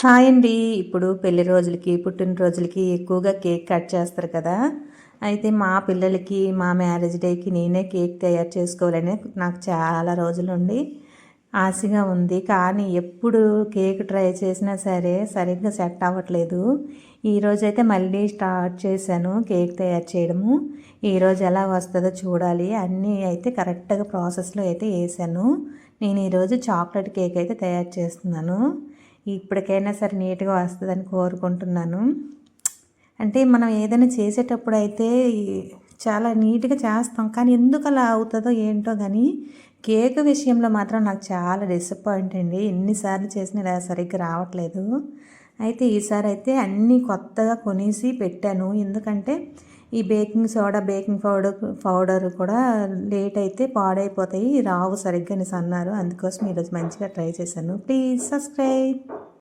Hi అండి. ఇప్పుడు పెళ్లి రోజులకి, పుట్టినరోజులకి ఎక్కువగా కేక్ కట్ చేస్తారు కదా! అయితే మా పిల్లలకి, మా మ్యారేజ్ డేకి నేనే కేక్ తయారు చేసుకోవాలని నాకు చాలా రోజుల నుండి ఆశగా ఉంది. కానీ ఎప్పుడు కేక్ ట్రై చేసినా సరే సరిగ్గా సెట్ అవ్వట్లేదు. ఈరోజైతే మళ్ళీ స్టార్ట్ చేశాను కేక్ తయారు చేయడము. ఈరోజు ఎలా వస్తుందో చూడాలి. అన్నీ అయితే కరెక్ట్‌గా ప్రాసెస్‌లో అయితే ఏశాను. నేను ఈరోజు చాక్లెట్ కేక్ అయితే తయారు చేస్తున్నాను. ఇప్పటికైనా సరే నీట్‌గా వస్తదని కోరుకుంటున్నాను. అంటే మనం ఏదైనా చేసేటప్పుడు అయితే చాలా నీట్‌గా చేస్తాం. కానీ ఎందుకలా అవుతదో ఏంటో గానీ, కేక్ విషయంలో మాత్రం నాకు చాలా డిసప్పాయింట్ అండి. ఎన్ని సార్లు చేసినా ఇలా సరిగ్గా రావట్లేదు. అయితే ఈసారైతే అన్నీ కొత్తగా కొనేసి పెట్టాను. ఎందుకంటే ఈ బేకింగ్ సోడా, బేకింగ్ పౌడర్ కూడా లేట్ అయితే పాడైపోతాయి, రావు సరిగ్గా అనేసి అన్నారు. అందుకోసం ఈరోజు మంచిగా ట్రై చేశాను. Please subscribe.